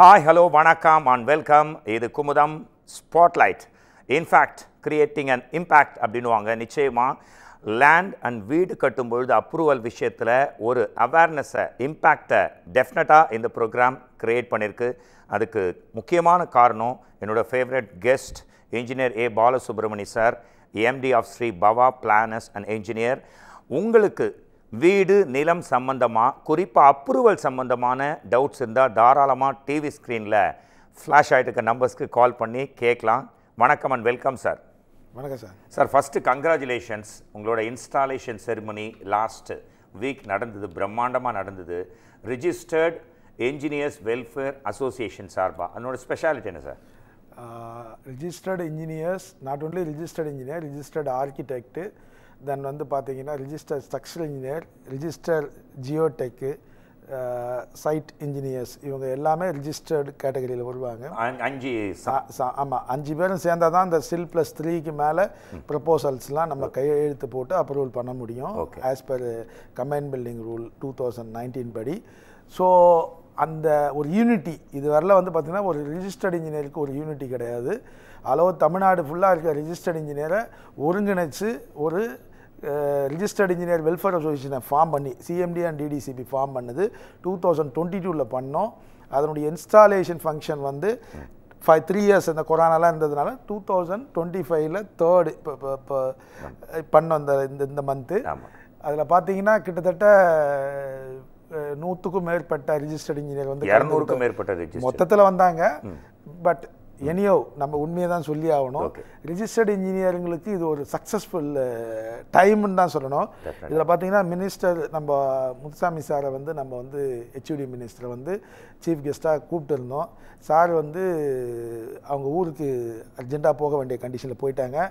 Hi, hello, vanakkam and welcome. இது Kumudam spotlight. In fact creating and impact அப்படின்னுவாங்க. நிச்சயமாக land and வீடு கட்டும்பொழுது அப்ரூவல் விஷயத்தில் ஒரு அவேர்னஸை இம்பேக்டை டெஃபினட்டாக இந்த ப்ரோக்ராம் க்ரியேட் பண்ணியிருக்கு. அதுக்கு முக்கியமான காரணம் என்னோட favourite guest engineer A Balasubramani sir, MD of Sri Bava planners and engineer. உங்களுக்கு வீடு நிலம் சம்பந்தமாக குறிப்பாக அப்ரூவல் சம்பந்தமான டவுட்ஸ் இருந்தால் தாராளமாக டிவி ஸ்க்ரீனில் ஃப்ளாஷ் ஆகிட்டு இருக்க நம்பர்ஸ்க்கு கால் பண்ணி கேட்கலாம். வணக்கம் அண்ட் வெல்கம் சார். வணக்கம் சார். Sir first congratulations. உங்களோட இன்ஸ்டாலேஷன் செரிமனி லாஸ்ட் வீக் நடந்தது, பிரம்மாண்டமாக நடந்தது. ரிஜிஸ்டர்ட் என்ஜினியர்ஸ் வெல்ஃபேர் அசோசியேஷன் சார்பாக அதனோட ஸ்பெஷாலிட்டி என்ன sir? Registered engineers, not only registered engineer, registered architect, then வந்து பார்த்தீங்கன்னா register structural engineer, register geotech, site engineers, இவங்க எல்லாமே ரிஜிஸ்டர்டு கேட்டகரியில் வருவாங்க. ஆமாம், 5 பேரும் சேர்ந்தால் தான் இந்த SIL +3க்கு மேலே ப்ரப்போசல்ஸ்லாம் நம்ம கையெழுத்து போட்டு அப்ரூவல் பண்ண முடியும் as per combine building rule 2019 படி. ஸோ அந்த ஒரு யூனிட்டி இது வரல வந்து பார்த்திங்கன்னா ஒரு ரிஜிஸ்டர்டு இன்ஜினியருக்கு ஒரு யூனிட்டி கிடையாது. அளவு தமிழ்நாடு ஃபுல்லாக இருக்க ரிஜிஸ்டர்டு இன்ஜினியரை ஒருங்கிணைச்சு ஒரு ரிஜிஸ்டர்டு இன்ஜினியர் வெல்ஃபேர் அசோசியேஷனை ஃபார்ம் பண்ணி CMD அண்ட் DDCP ஃபார்ம் பண்ணது 2022 பண்ணோம். அதனுடைய இன்ஸ்டாலேஷன் ஃபங்க்ஷன் வந்து 3 இயர்ஸ் இந்த கொரோனாலாம் இருந்ததுனால 2025 தேர்டு இப்போ பண்ணோம் இந்த மந்த்து. அதில் பார்த்தீங்கன்னா கிட்டத்தட்ட 100க்கும் மேற்பட்ட ரிஜிஸ்டர்டு இன்ஜினியர் வந்து 200க்கும் மேற்பட்ட மொத்தத்தில் வந்தாங்க. பட் எனியோ நம்ம உண்மையை தான் சொல்லி ஆகணும். ரிஜிஸ்டர்டு இன்ஜினியருங்களுக்கு இது ஒரு சக்ஸஸ்ஃபுல் டைம்னு தான் சொல்லணும். இதில் பார்த்தீங்கன்னா மினிஸ்டர் நம்ம முத்துசாமி சாரை வந்து நம்ம வந்து HUD மினிஸ்டரை வந்து சீஃப் கெஸ்ட்டாக கூப்பிட்டு இருந்தோம். சார் வந்து அவங்க ஊருக்கு அர்ஜென்ட்டாக போக வேண்டிய கண்டிஷனில் போயிட்டாங்க.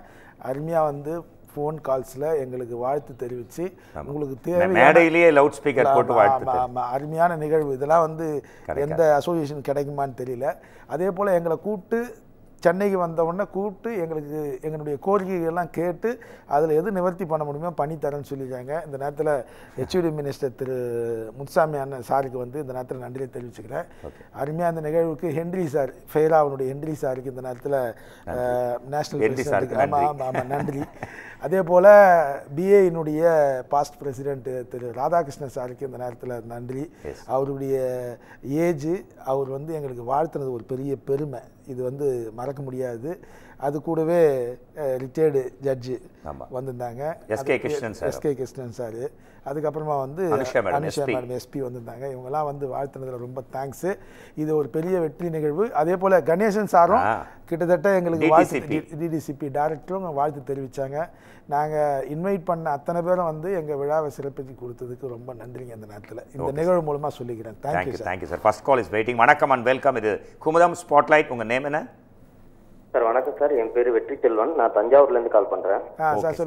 அருமையாக வந்து ஃபோன் கால்ஸில் எங்களுக்கு வாழ்த்து தெரிவித்து உங்களுக்கு தேவையான லவுட் ஸ்பீக்கர் போட்டு வாழ்த்து. அருமையான நிகழ்வு. இதெல்லாம் வந்து எந்த அசோசியேஷன் கிடைக்குமான்னு தெரியல. அதே போல் எங்களை கூப்பிட்டு சென்னைக்கு வந்தவுடனே கூப்பிட்டு எங்களுக்கு எங்களுடைய கோரிக்கைகள்லாம் கேட்டு அதில் எது நிவர்த்தி பண்ண முடியுமோ பண்ணித்தரேன்னு சொல்லியிருக்காங்க. இந்த நேரத்தில் HUD மினிஸ்டர் திரு முத்துசாமி அண்ணன் சாருக்கு வந்து இந்த நேரத்தில் நன்றியை தெரிவிச்சுக்கிறேன். அருமையாக அந்த நிகழ்வுக்கு ஹென்ரி சார், ஃபெயராவுடைய ஹென்ரி சாருக்கு இந்த நேரத்தில் நேஷனல் ஆமாம் நன்றி. அதே போல் BAயினுடைய பாஸ்ட் பிரசிடென்ட் திரு ராதாகிருஷ்ணன் சாருக்கு இந்த நேரத்தில் நன்றி. அவருடைய ஏஜ் அவர் வந்து எங்களுக்கு வாழ்த்துனது ஒரு பெரிய பெருமை, இது வந்து மறக்க முடியாது. அது கூடவே ரிட்டையர்டு ஜட்ஜு வந்திருந்தாங்க, SK கிருஷ்ணன் சார். அதுக்கப்புறமா வந்து அனுஷா மேடம் SP வந்திருந்தாங்க. இவங்கெல்லாம் வந்து வாழ்த்துனதில் ரொம்ப தேங்க்ஸு. இது ஒரு பெரிய வெற்றி நிகழ்வு. அதே போல் கணேசன் சாரும் கிட்டத்தட்ட எங்களுக்கு வாழ்த்து, DDCP டைரக்டரும் வாழ்த்து தெரிவித்தாங்க. நாங்கள் இன்வைட் பண்ண அத்தனை பேரும் வந்து எங்கள் விழாவை சிறப்பித்து கொடுத்ததுக்கு ரொம்ப நன்றிங்க. அந்த நேரத்தில் இந்த நிகழ்வு மூலமாக சொல்லிக்கிறேன். Thank you sir. First call is waiting. வணக்கம் அண்ட் வெல்கம். இது குமுதம் ஸ்பாட்லைட். உங்கள் நேம் என்ன சார்? வணக்கம் சார், என் பேர் வெற்றி செல்வன், நான் தஞ்சாவூர்லேருந்து கால் பண்ணுறேன்.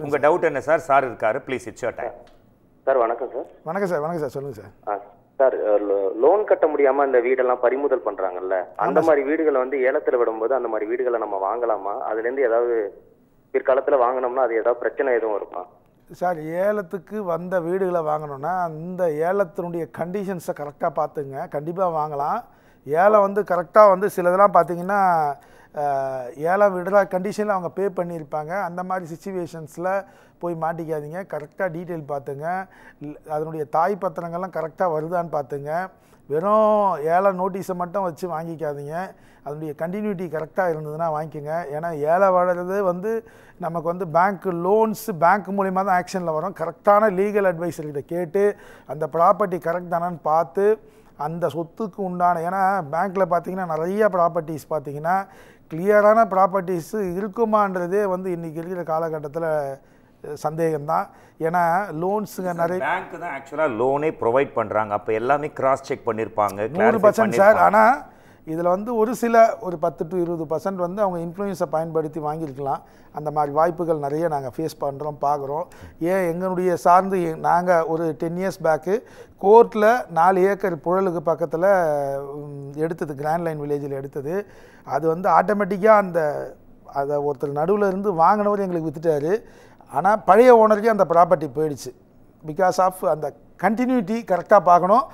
உங்கள் டவுட் என்ன சார்? சார் இருக்காரு, please it's your time. Sir வணக்கம் சார். வணக்கம் சார், சொல்லுங்கள் சார். சார், லோன் கட்ட முடியாமல் இந்த வீடெல்லாம் பறிமுதல் பண்ணுறாங்கல்ல, அந்த மாதிரி வீடுகளை வந்து ஏலத்தில் விடும்போது அந்த மாதிரி வீடுகளை நம்ம வாங்கலாமா? அதுலேருந்து ஏதாவது பிற்காலத்தில் வாங்கினோம்னா அது ஏதாவது பிரச்சனை எதுவும் இருக்குமா? சார், ஏலத்துக்கு வந்த வீடுகளை வாங்கணும்னா அந்த ஏலத்தினுடைய கண்டிஷன்ஸை கரெக்டாக பார்த்துங்க, கண்டிப்பாக வாங்கலாம். ஏலம் வந்து கரெக்டாக வந்து சிலதெல்லாம் பார்த்தீங்கன்னா ஏலம் விடுற கண்டிஷனில் அவங்க பே பண்ணியிருப்பாங்க. அந்த மாதிரி சிச்சுவேஷன்ஸில் போய் மாட்டிக்காதீங்க. கரெக்டாக டீட்டெயில் பார்த்துங்க. அதனுடைய தாய் பத்திரங்கள்லாம் கரெக்டாக வருதான்னு பார்த்துங்க. வெறும் ஏல நோட்டீஸை மட்டும் வச்சு வாங்கிக்காதீங்க. அதனுடைய கண்டினியூட்டி கரெக்டாக இருந்ததுன்னா வாங்கிக்கோங்க. ஏன்னா ஏல வளர்றது வந்து நமக்கு வந்து பேங்க் மூலிமா தான் ஆக்ஷனில் வரும். கரெக்டான லீகல் அட்வைஸர்கிட்ட கேட்டு அந்த ப்ராப்பர்ட்டி கரெக்ட் தானான்னு பார்த்து அந்த சொத்துக்கு உண்டான, ஏன்னா பேங்க்கில் பார்த்தீங்கன்னா நிறைய ப்ராப்பர்ட்டிஸ் பார்த்தீங்கன்னா கிளியரான ப்ராப்பர்ட்டிஸு இருக்குமான்றதே வந்து இன்றைக்கி இருக்கிற காலகட்டத்தில் சந்தேகம்தான். ஏன்னா லோன்ஸுங்க நிறைய பேங்க் தான் ஆக்சுவலாக லோனே ப்ரொவைட் பண்ணுறாங்க. அப்போ எல்லாமே கிராஸ் செக் பண்ணியிருப்பாங்க 100% சார். ஆனால் இதில் வந்து ஒரு 10 to 20% வந்து அவங்க இன்ஃப்ளூயன்ஸை பயன்படுத்தி வாங்கியிருக்கலாம். அந்த மாதிரி வாய்ப்புகள் நிறைய நாங்கள் ஃபேஸ் பண்ணுறோம், பார்க்குறோம். எங்களுடைய சார்ந்து நாங்கள் ஒரு 10 years பேக்கு கோர்ட்டில் 4 ஏக்கர் புழலுக்கு பக்கத்தில் எடுத்தது, கிராண்ட் லைன் வில்லேஜில் எடுத்தது. அது வந்து ஆட்டோமேட்டிக்காக அதை ஒருத்தர் நடுவில் இருந்து வாங்கினவர் எங்களுக்கு விற்றுட்டாரு. ஆனால் பழைய ஓனருக்கே அந்த ப்ராப்பர்ட்டி போயிடுச்சு. பிகாஸ் ஆஃப் அந்த கண்டினியூட்டி கரெக்டாக பார்க்கணும்.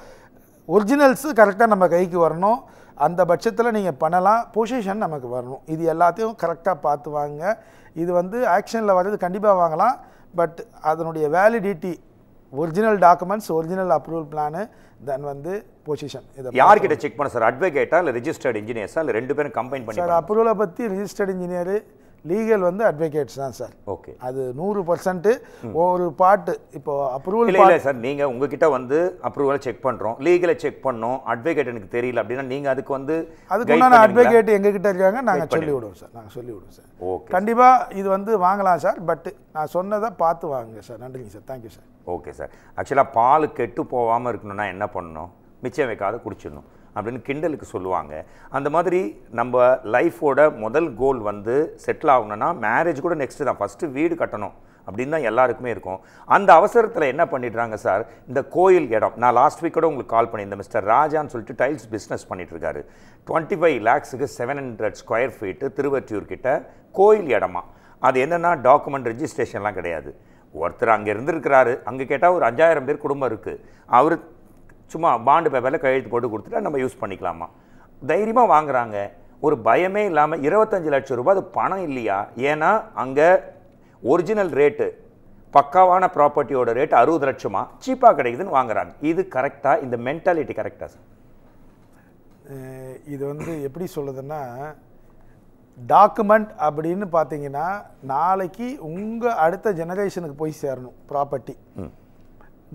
ஒரிஜினல்ஸு கரெக்டாக நம்ம கைக்கு வரணும். அந்த பட்சத்தில் நீங்கள் பண்ணலாம். பொசிஷன் நமக்கு வரணும். இது எல்லாத்தையும் கரெக்டாக பார்த்து வாங்க. இது வந்து ஆக்ஷனில் வர்றது கண்டிப்பாக வாங்கலாம். பட் அதனுடைய validity, original documents, original approval plan, then வந்து பொசிஷன். இதை யார்கிட்ட செக் பண்ண சார்? அட்வொகேட்டா இல்லை ரிஜிஸ்டர்ட் இன்ஜினியர்ஸா இல்லை ரெண்டு பேரும் கம்பைன் பண்ணி? சார் அப்ரூவலை பற்றி ரிஜிஸ்டர்ட் இன்ஜினியரு, லீகல் வந்து அட்வொகேட்ஸ் தான் சார். ஓகே, அது 100% ஒரு பார்ட்டு. இப்போ அப்ரூவல் இல்லை சார், நீங்கள் உங்ககிட்ட வந்து அப்ரூவலை செக் பண்ணுறோம், லீகலை செக் பண்ணோம், அட்வொகேட் எனக்கு தெரியல அப்படின்னா நீங்கள் அதுக்கு வந்து அதுக்குண்டான அட்வொகேட் எங்ககிட்ட இருக்காங்க, நாங்கள் சொல்லி விடுவோம் சார். சார் ஓகே, கண்டிப்பாக இது வந்து வாங்கலாம் சார். பட் நான் சொன்னதை பார்த்து வாங்குங்க சார். நன்றிங்க sir. Thank you sir. Okay sir. ஆக்சுவலாக பால் கெட்டு போகாமல் இருக்கணும்னா என்ன பண்ணணும்? மிச்சம் வைக்காத குடிச்சிடணும் அப்படின்னு கிண்டலுக்கு சொல்லுவாங்க. அந்த மாதிரி நம்ம லைஃபோட முதல் கோல் வந்து செட்டில் ஆகணும்னா மேரேஜ் கூட நெக்ஸ்ட்டு தான், ஃபஸ்ட்டு வீடு கட்டணும் அப்படின்னு தான் எல்லாருக்குமே இருக்கும். அந்த அவசரத்தில் என்ன பண்ணிடுறாங்க சார், இந்த கோயில் இடம், நான் லாஸ்ட் வீக் கூட உங்களுக்கு கால் பண்ணியிருந்தேன், மிஸ்டர் ராஜான்னு சொல்லிட்டு டைல்ஸ் பிஸ்னஸ் பண்ணிட்டுருக்காரு. 25 lakhs-க்கு 700 square feet திருவற்றியூர் கிட்ட கோயில் இடமா. அது என்னென்னா டாக்குமெண்ட் ரெஜிஸ்ட்ரேஷன்லாம் கிடையாது. ஒருத்தர் அங்கே இருந்திருக்கிறாரு, அங்கே கேட்டால் ஒரு 5000 பேர் குடும்பம் இருக்குது, அவர் சும்மா பாண்டு பேப்பரில் கையெழுத்து போட்டு கொடுத்துட்டா நம்ம யூஸ் பண்ணிக்கலாமா. தைரியமாக வாங்குறாங்க, ஒரு பயமே இல்லாமல். 25 லட்சம் ரூபாய் அது பணம் இல்லையா? ஏன்னா அங்கே ஒரிஜினல் ரேட்டு, பக்காவான ப்ராப்பர்ட்டியோட ரேட் 60 லட்சமா, சீப்பாக கிடைக்குதுன்னு வாங்குறாங்க. இது கரெக்டாக? இந்த மென்டாலிட்டி கரெக்டாக சார்? இது வந்து எப்படி சொல்லுதுன்னா, டாக்குமெண்ட் அப்படின்னு பார்த்தீங்கன்னா நாளைக்கு உங்கள் அடுத்த ஜெனரேஷனுக்கு போய் சேரணும் ப்ராப்பர்ட்டி.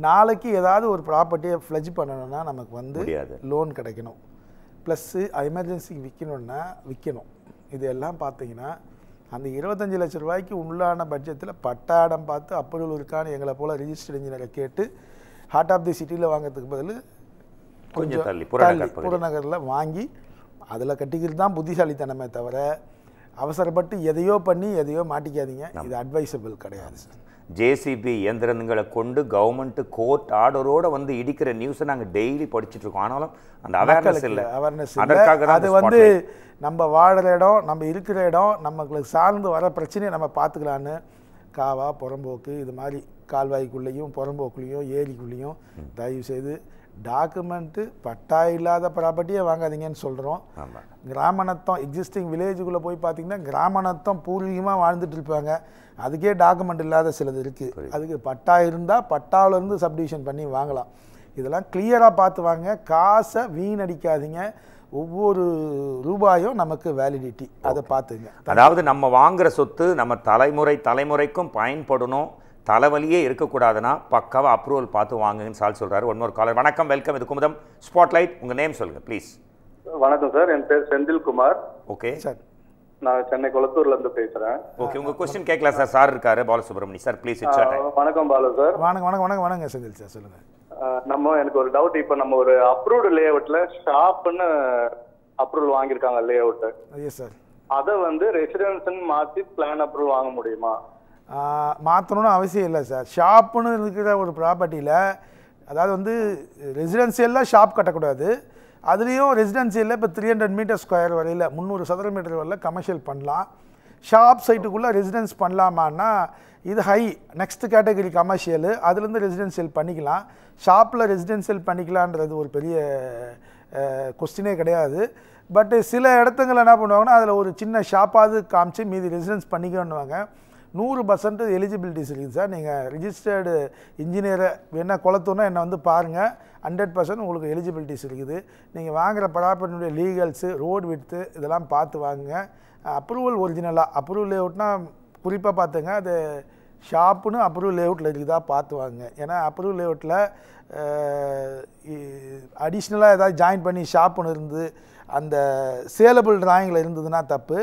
நாளைக்கு ஏதாவது ஒரு ப்ராப்பர்ட்டியை ஃப்ளெஜ் பண்ணணும்னா நமக்கு வந்து லோன் கிடைக்கணும். ப்ளஸ்ஸு எமர்ஜென்சிக்கு விற்கணுன்னா விற்கணும். இதெல்லாம் பார்த்தீங்கன்னா அந்த 25 லட்ச ரூபாய்க்கு உள்ளான பட்ஜெட்டில் பட்டாடம் பார்த்து அப்ரூவல் இருக்கான்னு எங்களை போல் ரிஜிஸ்டர்ட் இன்ஜினியரை கேட்டு ஹார்ட் ஆஃப் தி சிட்டியில் வாங்கிறதுக்கு பதில் கொஞ்சம் தள்ளி புறநகரில் வாங்கி அதில் கட்டிக்கிறது தான் புத்திசாலித்தனமே தவிர அவசரப்பட்டு எதையோ பண்ணி எதையோ மாட்டிக்காதீங்க. இது அட்வைசபிள் கிடையாது சார். ஜேசிபி இயந்திரங்களை கொண்டு கவர்மெண்ட்டு கோர்ட் ஆர்டரோடு வந்து இடிக்கிற நியூஸை நாங்கள் டெய்லி படிச்சுட்டு இருக்கோம். ஆனாலும் அந்த அவேர்னஸ் இல்லை. அது வந்து நம்ம வாழற இடம், நம்ம இருக்கிற இடம், நமக்கு சார்ந்து வர பிரச்சனையை நம்ம பார்த்துக்கலான்னு காவா புறம்போக்கு இது மாதிரி கால்வாய்க்குள்ளேயும் புறம்போக்குள்ளேயும் ஏரிக்குள்ளேயும் தயவு செய்து டாக்குமெண்ட்டு பட்டா இல்லாத ப்ராப்பர்ட்டியே வாங்காதீங்கன்னு சொல்கிறோம். கிராமநத்தம் எக்ஸிஸ்டிங் வில்லேஜுக்குள்ளே போய் பார்த்தீங்கன்னா கிராமநத்தம் பூர்வீகமாக வாழ்ந்துட்டு இருப்பாங்க, அதுக்கே டாக்குமெண்ட் இல்லாத சிலது இருக்குது. அதுக்கு பட்டா இருந்தால் பட்டாவிலேருந்து சப்டிவிஷன் பண்ணி வாங்கலாம். இதெல்லாம் கிளியராக பார்த்து வாங்க. காசை வீணடிக்காதீங்க. ஒவ்வொரு ரூபாயும் நமக்கு வேலிடிட்டி, அதை பார்த்துங்க. அதாவது நம்ம வாங்குகிற சொத்து நம்ம தலைமுறைக்கும் பயன்படணும், தலைவலியே இருக்கக்கூடாதுன்னா பக்காவாக அப்ரூவல் பார்த்து வாங்குங்கன்னு சார் சொல்கிறாரு. ஒன்னொரு காலர். வணக்கம், வெல்கம். இது குமுதம் ஸ்பாட்லைட். உங்கள் நேம் சொல்லுங்கள் ப்ளீஸ். வணக்கம் சார், என் பேர் செந்தில்குமார். ஓகே சார், நான் சென்னை கொளத்தூர்லேருந்து பேசுகிறேன். ஓகே, உங்கள் கொஸ்டின் கேட்கலாம் சார். சார் இருக்காரு, பாலசுப்ரமணி சார், ப்ளீஸ். வணக்கம் பாலு சார். வணக்கம் செந்தில் சார், சொல்லுங்கள். எனக்கு ஒரு டவுட். இப்போ நம்ம ஒரு அப்ரூவ்டு லே அவுட்டில் ஷாப்னு அப்ரூவல் வாங்கியிருக்காங்க லே அவுட்டு. Yes sir. அதை வந்து ரெசிடென்ஸ்ன்னு மாற்றி பிளான் அப்ரூவல் வாங்க முடியுமா? மாற்றணும்னு அவசியம் இல்லை சார். ஷாப்புன்னு இருக்கிற ஒரு ப்ராப்பர்ட்டியில், அதாவது வந்து ரெசிடென்சியலில் ஷாப் கட்டக்கூடாது. அதுலேயும் ரெசிடென்சியலில் இப்போ 300 மீட்டர் ஸ்கொயர் வரையில் 300 சதுர மீட்டர் வரையில் கமர்ஷியல் பண்ணலாம். ஷாப் சைட்டுக்குள்ளே ரெசிடென்ஸ் பண்ணலாமான்னா இது ஹை நெக்ஸ்ட் கேட்டகரி கமர்ஷியலு, அதுலேருந்து ரெசிடென்சியல் பண்ணிக்கலாம். ஷாப்பில் ரெசிடென்சியல் பண்ணிக்கலான்றது ஒரு பெரிய கொஸ்டினே கிடையாது. பட் சில இடத்துங்களில் என்ன பண்ணுவாங்கன்னா அதில் ஒரு சின்ன ஷாப்பாவது காமிச்சு மீதி ரெசிடென்ஸ் பண்ணிக்கணுவாங்க. 100% எலிஜிபிலிட்டிஸ் இருக்குது சார். நீங்கள் ரிஜிஸ்டர்டு இன்ஜினியரை என்ன குளத்தூர்னா என்னை வந்து பாருங்கள், 100% உங்களுக்கு எலிஜிபிலிட்டிஸ் இருக்குது. நீங்கள் வாங்குகிற ப்ராப்பர்ட்டினுடைய லீகல்ஸு, ரோடு விட்த்து இதெல்லாம் பார்த்து வாங்குங்க. அப்ரூவல் ஒரிஜினலாக அப்ரூவல் லேஅவுட்னா குறிப்பாக பார்த்துங்க, அது ஷாப்புன்னு அப்ரூவல் லேஅவுட்டில் இருக்குதா பார்த்து வாங்க. ஏன்னா அப்ரூவல் லேஅவுட்டில் அடிஷ்னலாக ஏதாவது ஜாயின் பண்ணி ஷாப்புன்னு இருந்து அந்த சேலபிள் டிராயிங்கில் இருந்ததுன்னா தப்பு.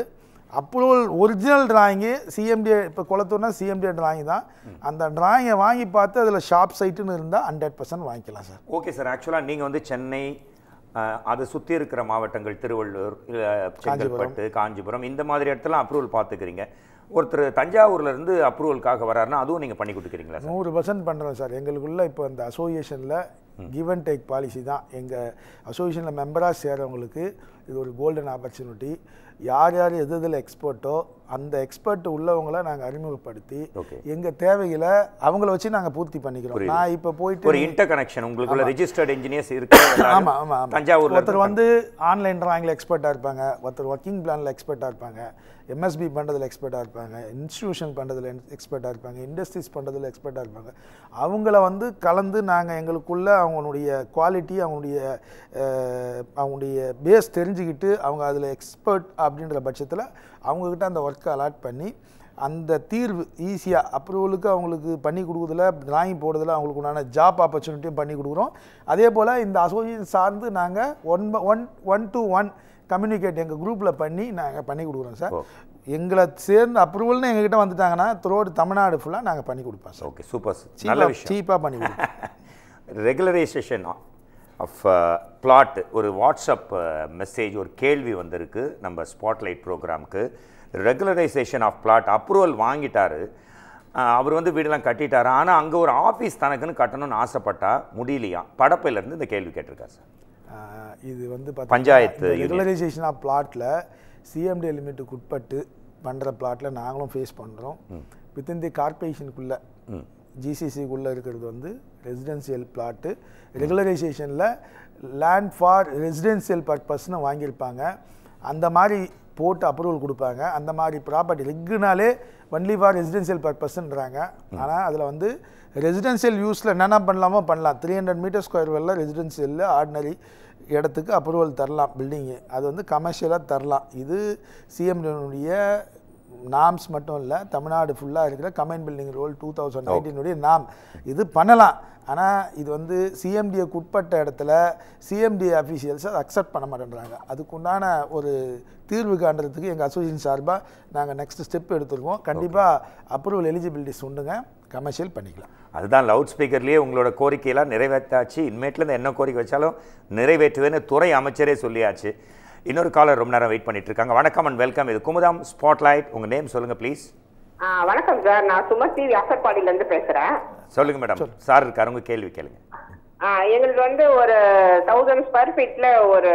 அப்ரூவல் ஒரிஜினல் டிராயிங்கு சிஎம்டிஏ, இப்போ குளத்தூர்னா சிஎம்டிஏ டிராயிங் தான், அந்த டிராயிங்கை வாங்கி பார்த்து அதில் ஷாப் சைட்டுன்னு இருந்தால் 100% வாங்கிக்கலாம் சார். Okay sir. ஆக்சுவலாக நீங்கள் வந்து சென்னை, அதை சுற்றி இருக்கிற மாவட்டங்கள் திருவள்ளூர், செங்கல்பட்டு, காஞ்சிபுரம் இந்த மாதிரி இடத்துல அப்ரூவல் பார்த்துக்கிறீங்க. ஒருத்தர் தஞ்சாவூர்லேருந்து அப்ரூவலுக்காக வராருன்னா அதுவும் நீங்கள் பண்ணி கொடுத்துக்கிறீங்களா? 100% பண்ணுறோம் சார். எங்களுக்குள்ள இப்போ இந்த அசோசியேஷனில் கிவ் அண்ட் டேக் பாலிசி தான். எங்கள் அசோசியேஷனில் மெம்பராக சேர்கிறவங்களுக்கு இது ஒரு கோல்டன் ஆப்பர்ச்சுனிட்டி. யார் யார் எது எதில் எக்ஸ்பர்ட்டோ அந்த எக்ஸ்பர்ட் உள்ளவங்களை நாங்கள் அறிமுகப்படுத்தி எங்கள் தேவைகளை அவங்கள வச்சு நாங்கள் பூர்த்தி பண்ணிக்கிறோம். நான் இப்போ போயிட்டு ஒரு இன்டர் கனெக்ஷன் உங்களுக்குள்ள ரெஜிஸ்டர்ட் இன்ஜினியர்ஸ் இருக்கு. ஆமாம் ஆமாம் ஆமாம். தஞ்சாவூர் ஒருத்தர் வந்து ஆன்லைன் ட்ராயிங்கில் எக்ஸ்பர்ட்டாக இருப்பாங்க, ஒருத்தர் ஒர்க்கிங் பிளானில் எக்ஸ்பர்ட்டாக இருப்பாங்க, எம்எஸ்பி பண்ணுறதுல எக்ஸ்பர்ட்டாக இருப்பாங்க, இன்ஸ்டியூஷன் பண்ணுறதுல எக்ஸ்பர்ட்டாக இருப்பாங்க, இண்டஸ்ட்ரீஸ் பண்ணுறதுல எக்ஸ்பர்ட்டாக இருப்பாங்க. அவங்கள வந்து கலந்து நாங்கள் எங்களுக்குள்ள அவங்களுடைய குவாலிட்டி அவங்களுடைய பேஸ் தெரிஞ்சுக்கிட்டு அவங்க அதில் எக்ஸ்பர்ட் அப்படின்ற பட்சத்தில் அவங்கக்கிட்ட அந்த ஒர்க்கை அலாட் பண்ணி அந்த தீர்வு ஈஸியாக அப்ரூவலுக்கு அவங்களுக்கு பண்ணி கொடுக்குறதுல, டிராயிங் போடுறதுல அவங்களுக்கு உண்டான ஜாப் ஆப்பர்ச்சுனிட்டியும் பண்ணி கொடுக்குறோம். அதே போல் இந்த அசோசியேஷன் சார்ந்து நாங்கள் ஒன் டு ஒன் கம்யூனிகேட் எங்கள் குரூப்பில் பண்ணி நாங்கள் பண்ணி கொடுக்குறோம் சார். எங்களை சேர்ந்து அப்ரூவல்னு எங்ககிட்ட வந்துட்டாங்கன்னா த்ரோட் தமிழ்நாடு ஃபுல்லாக நாங்கள் பண்ணி கொடுப்போம் சார். Okay, super sir. நல்ல விஷயம். சீப்பாக பண்ணி கொடுப்போம். ரெகுலரைசேஷன் ஆஃப் பிளாட், ஒரு வாட்ஸ்அப் மெசேஜ், ஒரு கேள்வி வந்திருக்கு நம்ம ஸ்பாட்லைட் ப்ரோக்ராமுக்கு. ரெகுலரைசேஷன் ஆஃப் பிளாட் அப்ரூவல் வாங்கிட்டாரு, அவர் வந்து வீடெல்லாம் கட்டிட்டாரு, ஆனால் அங்கே ஒரு ஆஃபீஸ் தனக்குன்னு கட்டணும்னு ஆசைப்பட்டா முடியலையா? படப்பையிலேருந்து இந்த கேள்வி கேட்டிருக்காரு சார். இது வந்து பஞ்சாயத்து ரெகுலரைசேஷன் ஆஃப் பிளாட்டில் சிஎம்டி லிமிட்டுக்கு உட்பட்டு பண்ணுற பிளாட்டில் நாங்களும் ஃபேஸ் பண்ணுறோம். வித்தின் தி கார்பரேஷனுக்குள்ளே ஜிசிசிக்குள்ளே இருக்கிறது வந்து ரெசிடென்சியல் பிளாட்டு. ரெகுலரைசேஷனில் லேண்ட் ஃபார் ரெசிடென்சியல் பர்பஸ்ன்னு வாங்கியிருப்பாங்க, அந்த மாதிரி போட்டு அப்ரூவல் கொடுப்பாங்க. அந்த மாதிரி ப்ராப்பர்ட்டி ரெகுனாலே ஒன்லி ஃபார் ரெசிடென்சியல் பர்பஸ்ன்றாங்க. ஆனால் அதில் வந்து ரெசிடென்சியல் யூஸில் என்னென்ன பண்ணலாமோ பண்ணலாம். 300 மீட்டர் ஸ்கொயர் வெல்ல ரெசிடென்சியலில் ஆர்டினரி இடத்துக்கு அப்ரூவல் தரலாம், பில்டிங்கு அது வந்து கமர்ஷியலாக தரலாம். இது சிஎம்டினுடைய நாம்ஸ் மட்டும் இல்லை, தமிழ்நாடு ஃபுல்லாக இருக்கிற கம்பைன் பில்டிங் ரூல் 2019 நாம் இது பண்ணலாம். ஆனால் இது வந்து சிஎம்டிக்கு உட்பட்ட இடத்துல சிஎம்டி அஃபீஷியல்ஸ் அதை அக்செப்ட் பண்ண மாட்டேன்றாங்க. அதுக்குண்டான ஒரு தீர்வு காண்றதுக்கு எங்கள் அசோசியேஷன் சார்பாக நாங்கள் நெக்ஸ்ட் ஸ்டெப் எடுத்துருக்கோம். கண்டிப்பாக அப்ரூவல் எலிஜிபிலிட்டிஸ் உண்டுங்க, கமர்ஷியல் பண்ணிக்கலாம். அதுதான் லவுட் ஸ்பீக்கர்லேயே உங்களோட கோரிக்கையெல்லாம் நிறைவேற்றாச்சு. இனிமேட்லேருந்து என்ன கோரிக்கை வச்சாலும் நிறைவேற்றுவேன்னு துறை அமைச்சரே சொல்லியாச்சு. இன்னொரு காலர் ரொம்ப நேரம் வெயிட் பண்ணிட்டு இருக்காங்க. வணக்கம் அண்ட் வெல்கம். இது குமுதம் ஸ்பாட்லைட். உங்க நேம் சொல்லுங்க ப்ளீஸ். வணக்கம் சார், நான் சுமதி வியாசர்பாடியில இருந்து பேசுறேன். சொல்லுங்க மேடம். சார் இருக்காரு, உங்க கேள்வி கேளுங்க. எங்களுக்கு வந்து ஒரு 1000 ஸ்கொயர் ஃபீட்ல ஒரு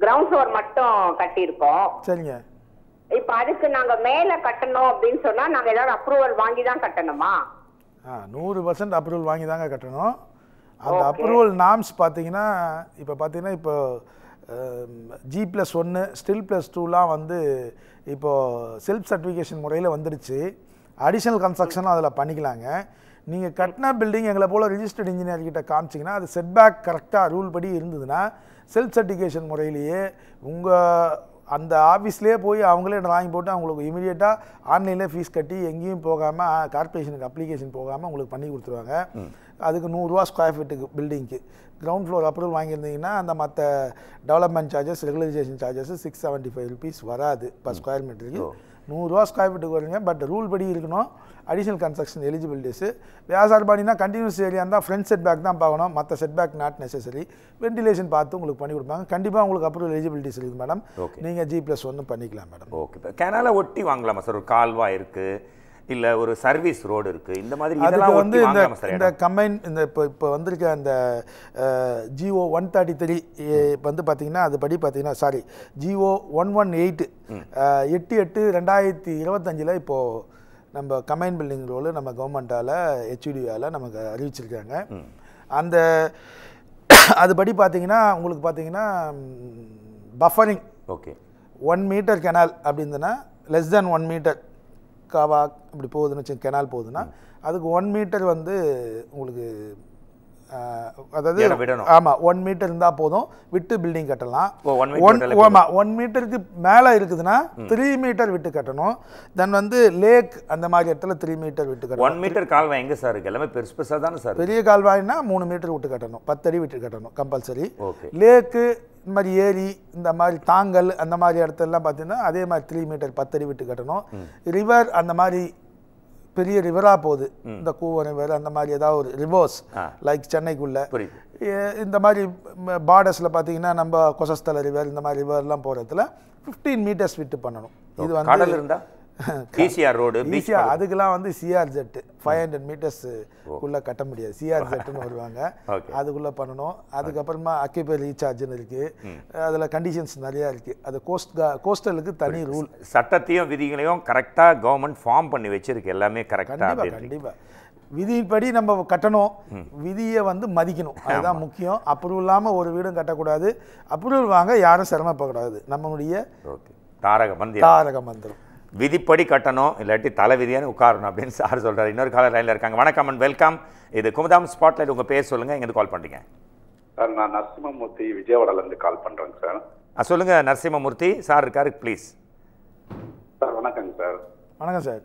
கிரவுண்ட் ஃப்ளோர் மட்டும் கட்டி இருக்கோம். சரிங்க. இப்ப அதுக்கு நாங்க மேல கட்டணும் அப்படின்னு சொன்னா நாங்க ஏதாவது அப்ரூவல் வாங்கி தான் கட்டணுமா? 100% அப்ரூவல் வாங்கி தாங்க கட்டணும். அந்த அப்ரூவல் நாம்ஸ் பார்த்தீங்கன்னா இப்போ G+1 ஸ்டில் +2லாம் வந்து இப்போது செல்ஃப் சர்டிஃபிகேஷன் முறையில் வந்துடுச்சு. அடிஷ்னல் கன்ஸ்ட்ரக்ஷனும் அதில் பண்ணிக்கலாங்க. நீங்கள் கட்டின பில்டிங் எங்களை போல் ரிஜிஸ்டர்ட் இன்ஜினியர்கிட்ட காமிச்சிங்கன்னா அது செட்பேக் கரெக்டாக ரூல் படி இருந்ததுன்னா செல்ஃப் சர்டிஃபிகேஷன் முறையிலேயே உங்கள் அந்த ஆஃபீஸ்லேயே போய் அவங்களே ட்ராயிங் போட்டு அவங்களுக்கு இமீடியட்டாக ஆன்லைனில் ஃபீஸ் கட்டி எங்கேயும் போகாமல் கார்பரேஷனுக்கு அப்ளிகேஷன் போகாமல் உங்களுக்கு பண்ணி கொடுத்துருவாங்க. அதுக்கு 100 ரூபா ஸ்கொயர் ஃபீட்டுக்கு பில்டிங்க்கு. கிரவுண்ட் ஃப்ளோர் அப்ரூவல் வாங்கியிருந்தீங்கன்னா அந்த மற்ற development charges, regularisation charges 675 rupees வராது பர் ஸ்கொயர் மீட்டருக்கு. 100 ரூபா ஸ்கொயர் ஃபீட்டுக்கு வருங்க. பட் ரூல் படி இருக்கணும். அடிஷனல் கன்ஸ்ட்ரக்ஷன் எலிஜிபிலிட்டிஸு வியாசார்பாடினா கண்டினியூஸ் ஏரியா இருந்தால் ஃப்ரண்ட் செட் பேக் தான் பார்க்கணும், மற்ற set back not necessary. Ventilation பார்த்து உங்களுக்கு பண்ணி கொடுப்பாங்க. கண்டிப்பாக உங்களுக்கு அப்ரூவல் எலிஜிபிலிட்டிஸ் இருக்குது மேடம். நீங்கள் G+1 பண்ணிக்கலாம் மேடம். ஓகே. கேனால ஒட்டி வாங்கலாமா சார்? ஒரு கால்வா இருக்குது, இல்லை ஒரு சர்வீஸ் ரோடு இருக்குது, இந்த மாதிரி அதுக்கு வந்து இந்த கம்பைன் இந்த இப்போ வந்திருக்க அந்த GO 133 வந்து பார்த்தீங்கன்னா அது படி பார்த்தீங்கன்னா GO 118 8/8/2025 இப்போது நம்ம கம்பைன் பில்டிங் ரோல் நம்ம கவர்மெண்ட்டால் HUDயால் நமக்கு அறிவிச்சிருக்காங்க. அந்த அதுபடி பார்த்தீங்கன்னா உங்களுக்கு பார்த்தீங்கன்னா பஃபரிங் 1 மீட்டர் கெனால் அப்படின்னா லெஸ் தேன் 1 மீட்டர் காவா இப்படி போகுதுன்னு வச்சு கெனால் போகுதுன்னா அதுக்கு 1 மீட்டர் வந்து உங்களுக்கு அதாவது ஆமாம் 1 மீட்டர் இருந்தால் போதும், விட்டு பில்டிங் கட்டலாம். 1 மீட்டருக்கு மேலே இருக்குதுன்னா 3 மீட்டர் விட்டு கட்டணும். தென் வந்து லேக் அந்த மாதிரி இடத்துல 3 மீட்டர் விட்டு கட்டணும். 1 மீட்டர் கால்வாய் எங்கே சார் இருக்குது? எல்லாமே பெருசாக தானே சார். பெரிய கால்வாய்னா 3 மீட்டர் விட்டு கட்டணும், 10 அடி விட்டு கட்டணும் கம்பல்சரி. லேக்கு இந்த மாதிரி ஏரி இந்த மாதிரி தாங்கல் அந்த மாதிரி இடத்துலலாம் பார்த்தீங்கன்னா அதே மாதிரி 3 மீட்டர் 10 அடி விட்டு கட்டணும். ரிவர் அந்த மாதிரி பெரிய ரிவராக போகுது, இந்த கூவ ரிவர் அந்த மாதிரி ஏதாவது ஒரு ரிவர்ஸ் லைக் சென்னைக்குள்ள இந்த மாதிரி பார்டர்ஸில் பார்த்தீங்கன்னா நம்ம கொசஸ்தல ரிவர் இந்த மாதிரி ரிவர்லாம் போகிறதுல 15 மீட்டர்ஸ் விட்டு பண்ணணும். இது வந்து ஈசிஆர் ரோடு பீச் அதுக்கெல்லாம் வந்து சிஆர்ஜெட் 500 மீட்டர்ஸ் உள்ள கட்ட முடியாது. சிஆர்ஜெட்னு வருவாங்க, அதுக்குள்ள பண்ணணும். அதுக்கப்புறமா அக்கிபை ரீசார்ஜ்னு இருக்கு. அதுல கண்டிஷன்ஸ் நிறைய இருக்கு. அது கோஸ்டலுக்கு தனி ரூல். சட்டத்தையும் விதிகளையும் கரெக்டா கவர்மெண்ட் ஃபார்ம் பண்ணி வச்சிருக்கு, எல்லாமே கரெக்டா. கண்டிப்பா விதிப்படி நம்ம கட்டணும், விதியை வந்து மதிக்கணும், அதுதான் முக்கியம். அப்ரூவல் இல்லாமல் ஒரு வீடும் கட்டக்கூடாது, அப்ரூவல் வாங்க யாரும் சிரமப்படக்கூடாது. நம்மளுடைய தாரக மந்திரம் விதிப்படி கட்டணும், இல்லாட்டி தலை விதியானு உட்காரணும் அப்படின்னு சார் சொல்றாரு. இன்னொரு காலர் லைன்ல இருக்காங்க. வணக்கம் அண்ட் வெல்கம். இது குமுதம் ஸ்பாட்லைட். உங்க பேர் சொல்லுங்க, எங்க கால் பண்றீங்க? சார் நான் நரசிம்மமூர்த்தி விஜயவாடால இருந்து கால் பண்றேங்க சார். சொல்லுங்க நரசிம்மமூர்த்தி சார் இருக்காரு, ப்ளீஸ். சார் வணக்கங்க சார். வணக்கம் சார்.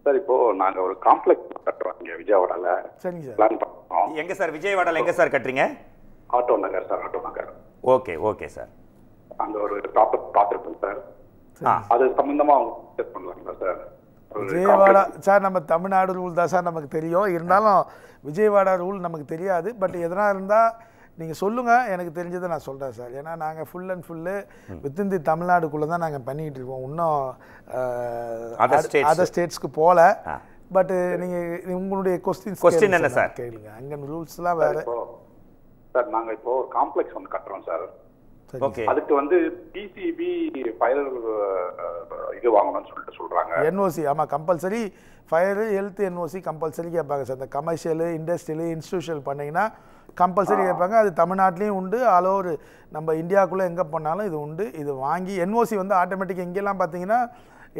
சார் இப்போ நாங்க ஒரு காம்ப்ளெக்ஸ் கட்டுறோம் இங்க விஜயவாடால. சரிங்க சார். பிளான் பண்ணோம். எங்க சார் விஜயவாடால எங்க சார் கட்டுறீங்க? Auto Nagar sir, auto Nagar. Okay sir. அங்க ஒரு ப்ராப்பர்ட்டி பார்த்துருக்கோம் சார். அது சம்பந்தமா செக் பண்ணலாங்களா சார்? விஜயவாடா சார் நம்ம தமிழ்நாடு ரூல் தான் சார் நமக்கு தெரியும், இருந்தாலும் விஜயவாடா ரூல் நமக்கு தெரியாது. பட் எதனா இருந்தால் நீங்கள் சொல்லுங்கள், எனக்கு தெரிஞ்சதை நான் சொல்கிறேன் சார். ஏன்னா நாங்கள் full and full within the தமிழ்நாடுக்குள்ளே தான் நாங்கள் பண்ணிக்கிட்டு இருக்கோம். இன்னும் அதர் ஸ்டேட்ஸ்க்கு போகல. பட் நீங்கள் உங்களுடைய கொஸ்டின் என்ன சார் கேளுங்க, அங்கே ரூல்ஸ்லாம் வேறு. சார் நாங்கள் இப்போ ஒரு காம்ப்ளெக்ஸ் ஒன்று கட்டுறோம் சார். ஓகே. அதுக்கு வந்து பிசிபி ஃபயர் இது வாங்கணும்னு சொல்லிட்டு சொல்கிறாங்க. என்ஓசி. ஆமாம், compulsory fire health NOC compulsory கேட்பாங்க சார். இந்த கமர்ஷியலு இண்டஸ்ட்ரியலு இன்ஸ்டியூஷனல் பண்ணிங்கன்னா கம்பல்சரி கேட்பாங்க. அது தமிழ்நாட்டிலையும் உண்டு, ஆல் ஓவர் நம்ம இந்தியாவுக்குள்ளே எங்கே பண்ணாலும் இது உண்டு. இது வாங்கி என்ஓசி வந்து ஆட்டோமேட்டிக்காக இங்கெல்லாம் பார்த்தீங்கன்னா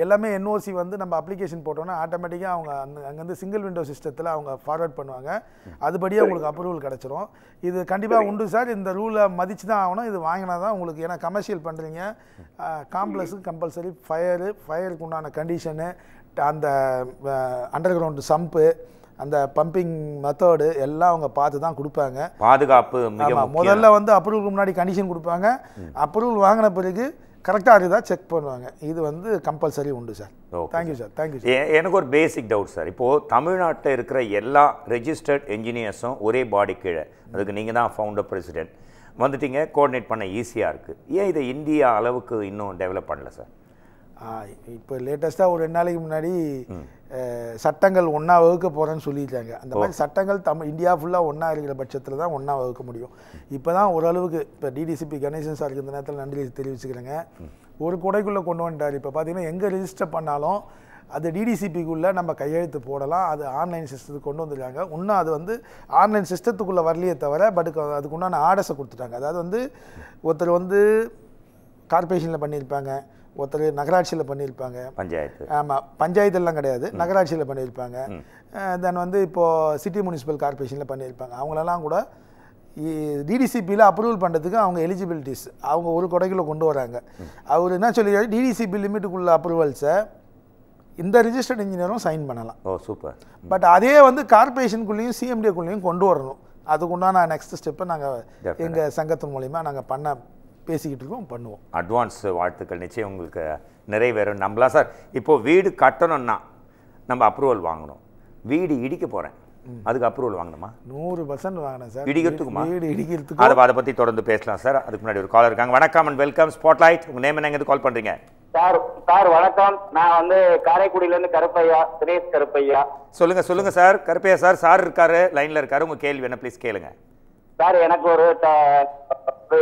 எல்லாமே என்ஓசி வந்து நம்ம அப்ளிகேஷன் போட்டோன்னா ஆட்டோமேட்டிக்காக அவங்க அங்கேருந்து சிங்கிள் விண்டோ சிஸ்டத்தில் அவங்க ஃபார்வர்ட் பண்ணுவாங்க. அதுபடியே உங்களுக்கு அப்ரூவல் கிடச்சிரும். இது கண்டிப்பாக உண்டு சார். இந்த ரூலை மதித்து தான் ஆகணும். இது வாங்கினா தான் உங்களுக்கு, ஏன்னா கமர்ஷியல் பண்ணுறீங்க. காம்ப்ளெக்ஸுக்கு கம்பல்சரி ஃபயருக்கு உண்டான கண்டிஷனு, அந்த அண்டர் கிரவுண்டு சம்பு, அந்த பம்பிங் மெத்தடு எல்லாம் அவங்க பார்த்து தான் கொடுப்பாங்க. பாதுகாப்பு முதல்ல வந்து அப்ரூவலுக்கு முன்னாடி கண்டிஷன் கொடுப்பாங்க. அப்ரூவல் வாங்கின பிறகு கரெக்டாக இருக்குதா செக் பண்ணுவாங்க. இது வந்து கம்பல்சரி உண்டு sir. Thank you sir. Thank you sir. எனக்கு ஒரு பேசிக் டவுட் சார். இப்போது தமிழ்நாட்டில் இருக்கிற எல்லா ரெஜிஸ்டர்ட் என்ஜினியர்ஸும் ஒரே பாடி கீழே, அதுக்கு நீங்கள் தான் ஃபவுண்டர் பிரசிடென்ட் வந்துட்டீங்க, கோஆர்டினேட் பண்ண ஈஸியாக இருக்குது. ஏன் இதை இந்தியா அளவுக்கு இன்னும் டெவலப் பண்ணல சார்? இப்போ லேட்டஸ்ட்டாக ஒரு 2 நாளைக்கு முன்னாடி சட்டங்கள் ஒன்றா வகுக்க போகிறேன்னு சொல்லியிருக்காங்க. அந்த மாதிரி சட்டங்கள் இந்தியா ஃபுல்லாக ஒன்றா இருக்கிற பட்சத்தில் தான் ஒன்றா வகுக்க முடியும். இப்போ தான் ஓரளவுக்கு இப்போ டிடிசிபி கணேசன் சாருக்கு இந்த நேரத்தில் நன்றி தெரிவிச்சுக்கிறேங்க. ஒரு கொடைக்குள்ளே கொண்டு வந்துட்டார். இப்போ பார்த்தீங்கன்னா எங்கே ரெஜிஸ்டர் பண்ணாலும் அது டிடிசிபிக்குள்ளே நம்ம கையெழுத்து போடலாம். அது ஆன்லைன் சிஸ்டத்துக்கு கொண்டு வந்துருக்காங்க. இன்னும் அது வந்து ஆன்லைன் சிஸ்டத்துக்குள்ளே வரலையே தவிர அதுக்கு உண்டான ஆர்டர்ஸை கொடுத்துட்டாங்க. அதாவது வந்து ஒருத்தர் வந்து கார்பரேஷனில் பண்ணியிருப்பாங்க, ஒருத்தர் நகராட்சியில் பண்ணியிருப்பாங்க, பஞ்சாயத்து. ஆமாம், பஞ்சாயத்துலாம் கிடையாது, நகராட்சியில் பண்ணியிருப்பாங்க. தென் வந்து இப்போது சிட்டி முனிசிபல் கார்பரேஷனில் பண்ணியிருப்பாங்க. அவங்களெல்லாம் கூட டிடிசிபியில் அப்ரூவல் பண்ணுறதுக்கு அவங்க எலிஜிபிலிட்டிஸ் அவங்க ஒரு கொடைக்குள்ளே கொண்டு வராங்க. அவர் என்ன சொல்லிடுறாரு, டிடிசிபி லிமிட்டுக்குள்ள அப்ரூவல்ஸை இந்த ரிஜிஸ்டர்ட் இன்ஜினியரும் சைன் பண்ணலாம். சூப்பர். பட் அதே வந்து கார்பரேஷனுக்குள்ளேயும் சிஎம்டிக்குள்ளேயும் கொண்டு வரணும். அதுக்குண்டான நெக்ஸ்ட் ஸ்டெப்பை நாங்கள் எங்கள் சங்கத்தின் மூலிமா நாங்கள் பேசிக்கிட்டு இருக்கோம், பண்ணுவோம். அட்வான்ஸ் வாழ்த்துக்கள். நிச்சயம் உங்களுக்கு நிறைவேறும் நம்பலாம் சார். இப்போது வீடு கட்டணும்னா நம்ம அப்ரூவல் வாங்கணும். வீடு இடிக்க போகிறேன், அதுக்கு அப்ரூவல் வாங்கணுமா? 100% வாங்கினேன் சார். இடிக்கிறதுக்குமா? வீடு இடிக்கிறதுக்கு அதை பற்றி தொடர்ந்து பேசலாம் சார். அதுக்கு முன்னாடி ஒரு காலர் இருக்காங்க. வணக்கம் அண்ட் வெல்கம் ஸ்பாட்லைட். உங்கள் நேம் என்ன, கால் பண்ணுறீங்க? சார் வணக்கம். நான் வந்து காரைக்குடியிலேருந்து கருப்பையா, சுரேஷ் கருப்பையா. சொல்லுங்க சார். கருப்பையா சார் இருக்காரு, லைனில் இருக்காரு. உங்கள் கேள்வி என்ன ப்ளீஸ் கேளுங்க சார்.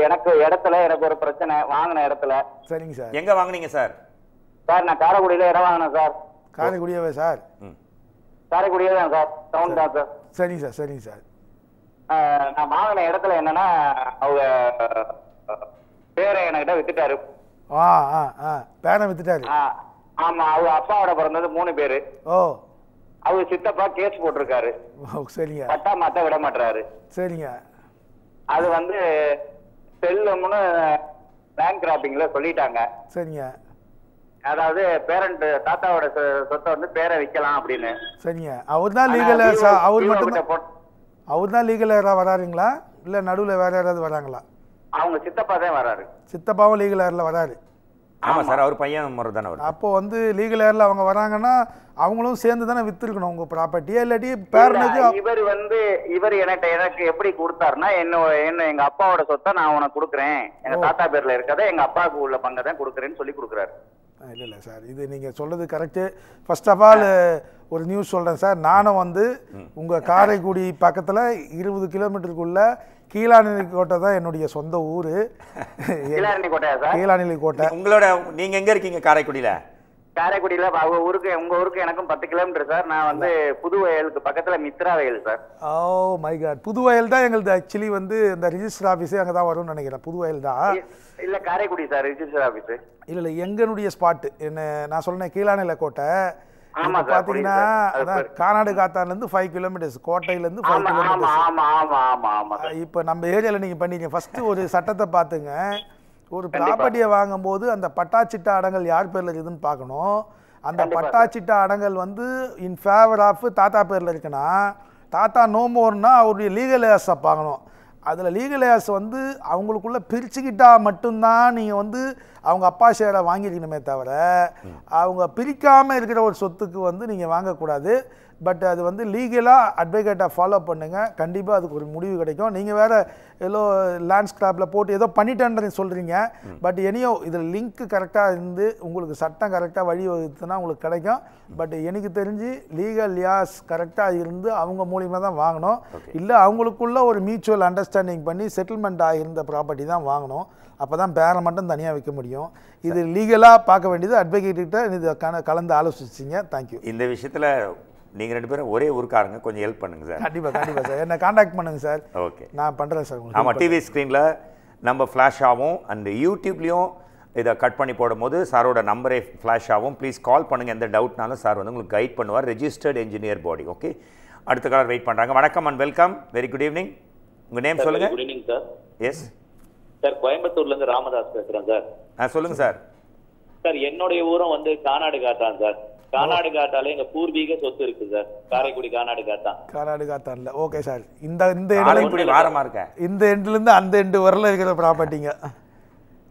எனக்கு இடத்துல எனக்கு ஒரு பிரச்சனை, வாங்கின இடத்துல. சரிங்க சார். எங்க வாங்குனீங்க சார்? சார் நான் காரைக்குடியில இடம் வாங்கினேன் சார். காரைக்குடியாவே சார்? காரைக்குடியே தான் சார், டவுன் தான் சார். சரிங்க சார். நான் வாங்கின இடத்துல என்னன்னா அவங்க பேரை என்கிட்ட வித்துட்டாரு. பேரை வித்துட்டாரு? ஆமா, அவங்க அப்பாவோட பிறந்தது 3 பேரு. அவங்க சித்தப்பா கேஸ் போட்டிருக்காரு. சரிங்க. பட்டா மாத்த விட மாட்டாரு. சரிங்க. அது வந்து செல்லும்னு பேங்க் கிராப்பிங்ல சொல்லிட்டாங்க. சரிங்க. அதாவது பேரண்ட் தாத்தாவோட சொத்தை வந்து பேரை விற்கலாம் அப்படின்னு. சரிங்க. அவர் தான் லீகல் அவர் தான் லீகல் வராருங்களா இல்ல நடுவுல வேற யாராவது வராங்களா? அவங்க சித்தப்பா தான் வராரு. சித்தப்பாவும் லீகல் ஏர்ல வராரு. ஆமா சார், அவர் பையன் முறை தானே வரும். அப்போ வந்து லீகல் ஏர்ல அவங்க வராங்கன்னா அவங்களும் சேர்ந்து தானே வித்துருக்கணும் உங்க ப்ராப்பர்ட்டியா, இல்லாட்டி பேரனுக்கு? இவர் எனக்கு எப்படி கொடுத்தாருன்னா, என்ன எங்க அப்பாவோட சொத்தை நான் உனக்கு கொடுக்குறேன், எங்க தாத்தா பேர்ல இருக்கதை எங்க அப்பாவுக்கு உள்ள பங்கை தான் கொடுக்குறேன்னு சொல்லி கொடுக்குறாரு. இல்லை சார், இது நீங்கள் சொல்கிறது கரெக்டு. ஃபர்ஸ்ட் ஆஃப் ஆல் ஒரு நியூஸ் சொல்கிறேன் சார். நானும் வந்து உங்கள் காரைக்குடி பக்கத்தில் 20 கிலோமீட்டருக்குள்ள கீழாநெல்லிக்கோட்டை தான் என்னுடைய சொந்த ஊர். கீழாநெல்லிக்கோட்டை. உங்களோட நீங்கள் எங்கே இருக்கீங்க? காரைக்குடியில். காரைக்குடியில் ஊருக்கு உங்கள் ஊருக்கு எனக்கும் 10 கிலோமீட்டர் சார். நான் வந்து புதுவயலுக்கு பக்கத்தில் Mithravayal sir. Oh my God, Puduvayal தான் எங்களுது. ஆக்சுவலி வந்து இந்த ரிஜிஸ்டர் ஆஃபீஸே அங்கே தான் வரும்னு நினைக்கிறேன். புதுவயல் தான். இல்லை காரைக்குடி சார் ரிஜிஸ்டர் ஆஃபீஸு. இல்லை எங்களுடைய ஸ்பாட்டு என்ன நான் சொன்னேன் கீழாநெல்லிக்கோட்டை. பார்த்தீங்கன்னா அதான் கானாடு காத்தான்லேருந்து 5 கிலோமீட்டர்ஸ், கோட்டையிலேருந்து 5 கிலோமீட்டர்ஸ். இப்போ நம்ம ஏரியாவில் நீங்கள் பண்ணீங்க. ஃபஸ்ட்டு ஒரு சட்டத்தை பார்த்துங்க. ஒரு ப்ராப்பர்ட்டியை வாங்கும்போது அந்த பட்டாச்சிட்டா அடங்கல் யார் பேரில் இருக்குதுன்னு பார்க்கணும். அந்த பட்டாச்சிட்டா அடங்கல் வந்து இன் ஃபேவர் ஆஃப் தாத்தா பேரில் இருக்குன்னா, தாத்தா நோ மோர்னா அவருடைய லீகல் ஏர்ஸை பார்க்கணும். அதில் லீகல் ஏர்ஸ் வந்து அவங்களுக்குள்ளே பிரிச்சுக்கிட்டா மட்டும்தான் நீங்கள் வந்து அவங்க அப்பா ஷேரை வாங்கிக்கணுமே தவிர, அவங்க பிரிக்காமல் இருக்கிற ஒரு சொத்துக்கு வந்து நீங்கள் வாங்கக்கூடாது. பட் அது வந்து லீகலாக அட்வொகேட்டை ஃபாலோ பண்ணுங்கள். கண்டிப்பாக அதுக்கு ஒரு முடிவு கிடைக்கும். நீங்கள் வேறு ஏதோ லேண்ட் ஸ்கிராப்பில் போட்டு ஏதோ பண்ணிட்டேன்னு சொல்கிறீங்க. பட் எனியோ இதில் லிங்க்கு கரெக்டாக இருந்து உங்களுக்கு சட்டம் கரெக்டாக வழி வகுத்துனா உங்களுக்கு கிடைக்கும். பட் எனக்கு தெரிஞ்சு லீகல் யாஸ் கரெக்டாக இருந்து அவங்க மூலியமாக தான் வாங்கணும். இல்லை அவங்களுக்குள்ள ஒரு மியூச்சுவல் அண்டர்ஸ்டாண்டிங் பண்ணி செட்டில்மெண்ட் ஆகியிருந்த ப்ராப்பர்ட்டி தான் வாங்கணும். அப்போ தான் பேரை மட்டும் தனியாக வைக்க முடியும். இது லீகலாக பார்க்க வேண்டியது அட்வொகேட்டிட்ட இது கலந்து ஆலோசிச்சிங்க. தேங்க்யூ. இந்த விஷயத்தில் நீங்கள் 2 பேரும் ஒரே ஊருக்காரங்க, கொஞ்சம் ஹெல்ப் பண்ணுங்க சார். கண்டிப்பாக சார், என்ன காண்டாக்ட் பண்ணுங்க சார். ஓகே, நான் பண்ணுறேன் சார். ஆமாம், டிவி ஸ்க்ரீனில் நம்ம ஃப்ளாஷ் ஆகும். அண்ட் யூடியூப்லேயும் இதை கட் பண்ணி போடும்போது சாரோட நம்பரே ஃப்ளாஷ் ஆகும். ப்ளீஸ் கால் பண்ணுங்கள். எந்த டவுட்னாலும் சார் வந்து உங்களுக்கு கைட் பண்ணுவார். ரெஜிஸ்டர்ட் என்ஜினியர் பாடி. ஓகே, அடுத்த காலர் வெயிட் பண்ணுறாங்க. வணக்கம் and welcome. Very good evening. உங்கள் நேம் சொல்லுங்கள். Good evening sir. Yes sir, கோயம்புத்தூர்லேருந்து ராமதாஸ் பேசுகிறேன் சார். சொல்லுங்கள் சார். சார், என்னுடைய ஊரும் வந்து கானாடு காத்தான் சார். கானாடு காத்தால எங்க பூர்வீக சொத்து இருக்கு சார். காரைக்குடி கானாடு காத்தான். கானாடு காத்தான்ல. Okay sir. இந்த வாரமா இருக்க இந்த எண்ட்ல இருந்து அந்த எண்டு வரல இருக்கிற ப்ராப்பர்ட்டிங்க.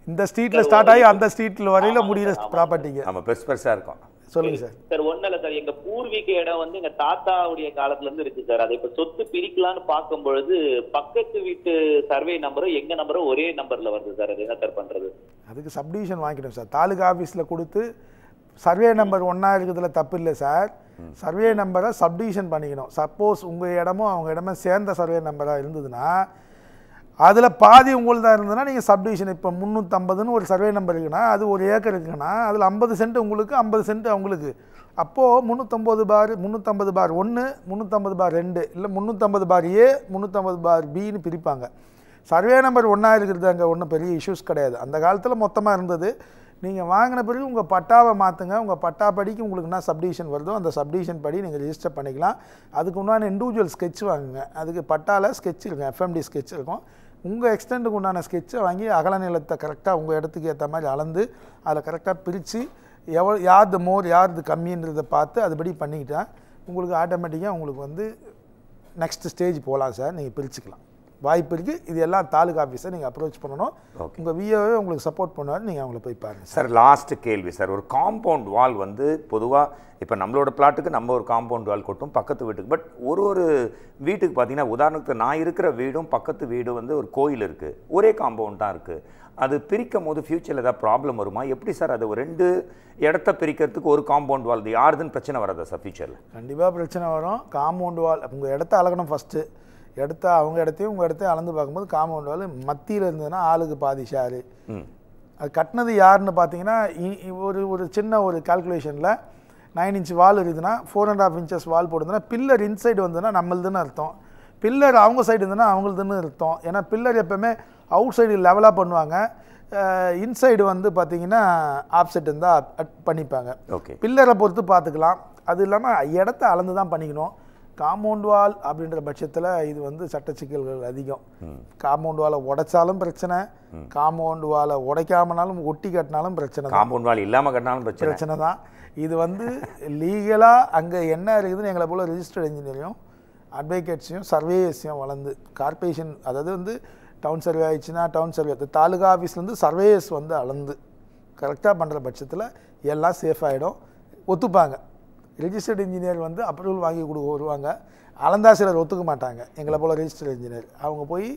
இந்த ஸ்ட்ரீட்ல ஸ்டார்ட் ஆகி அந்த ஸ்ட்ரீட்ல வரையில முடிகிற ப்ராப்பர்ட்டிங்க. ஆமா, பெருசா இருக்கும். சொல்லுங்க சார். சார், ஒண்ணும் இல்ல சார், எங்க பூர்வீக இடம் வந்து எங்க தாத்தாவுடைய காலத்துல இருந்து இருக்கு சார். அதை இப்ப சொத்து பிரிக்கலான்னு பார்க்கும் பொழுது பக்கத்து வீட்டு சர்வே நம்பரும் எங்க நம்பரும் ஒரே நம்பர்ல வருது சார். அது என்ன சார் பண்றது? அதுக்கு சப்டிவிஷன் வாங்கிடும் சார். தாலுகா ஆஃபீஸ்ல கொடுத்து சர்வே நம்பர் ஒன்றா இருக்கிறதுல தப்பு இல்லை சார். சர்வே நம்பரை சப்டிவிஷன் பண்ணிக்கணும். சப்போஸ் உங்கள் இடமும் அவங்க இடமும் சேர்ந்த சர்வே நம்பராக இருந்ததுன்னா அதில் பாதி உங்களுக்கு தான் இருந்ததுன்னா நீங்கள் சப்டிவிஷன். இப்போ 350ன்னு ஒரு சர்வே நம்பர் இருக்குன்னா அது 1 ஏக்கர் இருக்குன்னா அதில் 50 சென்ட் உங்களுக்கு, 50 சென்ட் அவங்களுக்கு. அப்போது 350/1, 350/2 இல்லை 350/A, 350/Bன்னு பிரிப்பாங்க. சர்வே நம்பர் ஒன்றா இருக்கிறது அங்கே ஒன்றும் பெரிய இஷ்யூஸ் கிடையாது. அந்த காலத்தில் மொத்தமாக இருந்தது. நீங்கள் வாங்கின பிறகு உங்கள் பட்டாவை மாற்றுங்க. உங்கள் பட்டா படிக்கு உங்களுக்கு என்ன சப்டிவிஷன் வருதோ அந்த சப்டிவிஷன் படி நீங்கள் ரெஜிஸ்டர் பண்ணிக்கலாம். அதுக்கு உண்டான இண்டிவிஜுவல் ஸ்கெட்ச் வாங்குங்க. அதுக்கு பட்டாவில் ஸ்கெட்ச் இருக்கும், FMD ஸ்கெட்ச் இருக்கும். உங்கள் எக்ஸ்டெண்டுக்கு உண்டான ஸ்கெட்சை வாங்கி அகல நிலத்தை கரெக்டாக உங்கள் இடத்துக்கு ஏற்ற மாதிரி அளந்து அதில் கரெக்டாக பிரித்து யார்து மோர் யார்து கம்மின்றதை பார்த்து அதுபடி பண்ணிக்கிட்டா உங்களுக்கு ஆட்டோமேட்டிக்காக உங்களுக்கு வந்து நெக்ஸ்ட் ஸ்டேஜ் போகலாம் சார். நீங்கள் பிரிச்சுக்கலாம், வாய்ப்பு இருக்குது. இது எல்லாம் தாலுகா ஆஃபீஸை நீங்கள் அப்ரோச் பண்ணணும். உங்கள் விஓவே உங்களுக்கு சப்போர்ட் பண்ணுவார். நீங்கள் அவங்கள போய் பாருங்கள் சார். லாஸ்ட் கேள்வி சார். ஒரு காம்பவுண்ட் வால் வந்து பொதுவாக இப்போ நம்மளோட பிளாட்டுக்கு நம்ம ஒரு காம்பவுண்ட் வால் கொட்டும் பக்கத்து வீட்டுக்கு. பட் ஒரு வீட்டுக்கு பார்த்தீங்கன்னா உதாரணத்துக்கு நான் இருக்கிற வீடும் பக்கத்து வீடு வந்து ஒரு கோயில் இருக்குது, ஒரே காம்பவுண்ட் தான் இருக்குது. அது பிரிக்கும் போது ஃப்யூச்சரில் ஏதாவது ப்ராப்ளம் வருமா? எப்படி சார் அது 2 இடத்த பிரிக்கிறதுக்கு ஒரு காம்பவுண்ட் வால் யாருதுன்னு பிரச்சனை வராதா சார் ஃப்யூச்சரில்? கண்டிப்பாக பிரச்சனை வரும். காம்பவுண்ட் வால் உங்கள் இடத்த அளக்கணும் ஃபஸ்ட்டு. இடத்த அவங்க இடத்தையும் உங்கள் இடத்தையும் அளந்து பார்க்கும்போது காம்பவுண்ட் வால் மத்தியில் இருந்ததுன்னா ஆளுக்கு பாதி ஷேரு. அது கட்டினது யாருன்னு பார்த்தீங்கன்னா ஒரு சின்ன ஒரு கால்குலேஷனில் 9 இன்ச் வால் இருக்குதுன்னா 4.5 இன்ச்சஸ் வால் போடுதுன்னா பில்லர் இன்சைடு வந்ததுன்னா நம்மளுதுன்னு அர்த்தம். பில்லர் அவங்க சைடு இருந்ததுன்னா அவங்களுதுன்னு அர்த்தம். ஏன்னா பில்லர் எப்போவுமே அவுட் சைடு லெவலாக பண்ணுவாங்க. இன்சைடு வந்து பார்த்தீங்கன்னா ஆப்செட் இருந்தால் பண்ணிப்பாங்க. பில்லரை பொறுத்து பார்த்துக்கலாம். அது இல்லாமல் இடத்த அளந்து தான் பண்ணிக்கணும். காம்பவுண்ட் வால் அப்படின்ற பட்சத்தில் இது வந்து சட்ட சிக்கல்கள் அதிகம். காம்பவுண்ட் வாலை உடைச்சாலும் பிரச்சனை, காம்பவுண்ட் வாலை உடைக்காமனாலும் ஒட்டி கட்டினாலும் பிரச்சனை, காம்பவுண்ட் வால் இல்லாமல் கட்டினாலும் பிரச்சனை தான். இது வந்து லீகலாக அங்கே என்ன இருக்குதுன்னு எங்களை போல் ரெஜிஸ்டர்ட் இன்ஜினியரையும் அட்வொகேட்ஸையும் சர்வேயர்ஸையும் வளர்ந்து கார்பரேஷன், அதாவது வந்து டவுன் சர்வே ஆயிடுச்சுன்னா டவுன் சர்வே, தாலுகா ஆஃபீஸ்லேருந்து சர்வேயர்ஸ் வந்து அளந்து கரெக்டாக பண்ணுற பட்சத்தில் எல்லாம் சேஃப் ஆகிடும். ஒத்துப்பாங்க. ரெஜிஸ்டர்ட் இன்ஜினியர் வந்து அப்ரூவல் வாங்கி வருவாங்க. அளந்தா சிலர் ஒத்துக்க மாட்டாங்க. எங்களை போல் ரெஜிஸ்டர்ட் இன்ஜினியர் அவங்க போய்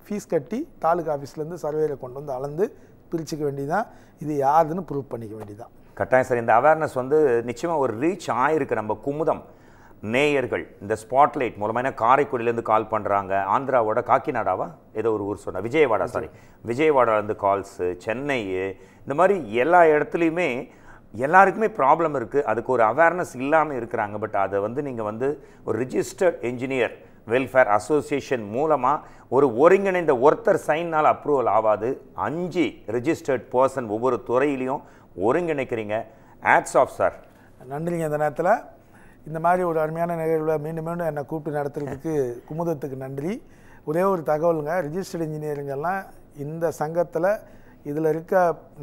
ஃபீஸ் கட்டி தாலுகா ஆஃபீஸ்லேருந்து சர்வேரை கொண்டு வந்து அளந்து பிரிச்சுக்க வேண்டியதான். இது யாருதுன்னு ப்ரூவ் பண்ணிக்க வேண்டியதான். கட்டாயம் சார். இந்த அவேர்னஸ் வந்து நிச்சயமாக ஒரு ரீச் ஆயிருக்கு நம்ம குமுதம் நேயர்கள் இந்த ஸ்பாட்லைட் மூலமாக. ஏன்னா காரைக்குடியிலேருந்து கால் பண்ணுறாங்க, ஆந்திராவோட காக்கிநாடாவா ஏதோ ஒரு ஊர் சொன்னால் விஜயவாடா, விஜயவாடாலேருந்து கால்ஸு, சென்னை, இந்த மாதிரி எல்லா இடத்துலையுமே எல்லாருக்குமே ப்ராப்ளம் இருக்குது. அதுக்கு ஒரு அவேர்னஸ் இல்லாமல் இருக்கிறாங்க. பட் அதை வந்து நீங்கள் வந்து ஒரு ரிஜிஸ்டர்ட் என்ஜினியர் வெல்ஃபேர் அசோசியேஷன் மூலமாக ஒரு ஒருங்கிணைந்த ஒருத்தர் சைனால் அப்ரூவல் ஆகாது. 5 ரிஜிஸ்டர்ட் பர்சன் ஒவ்வொரு துறையிலையும் ஒருங்கிணைக்கிறீங்க. Ads of sir. நன்றிங்க. இந்த நேரத்தில் இந்த மாதிரி ஒரு அருமையான நிகழ்வில் மீண்டும் மீண்டும் என்னை கூப்பிட்டு நடத்துறதுக்கு குமுதத்துக்கு நன்றி. ஒரே ஒரு தகவலுங்க, ரிஜிஸ்டர்ட் இன்ஜினியரிங்கெல்லாம் இந்த சங்கத்தில் இதில் இருக்க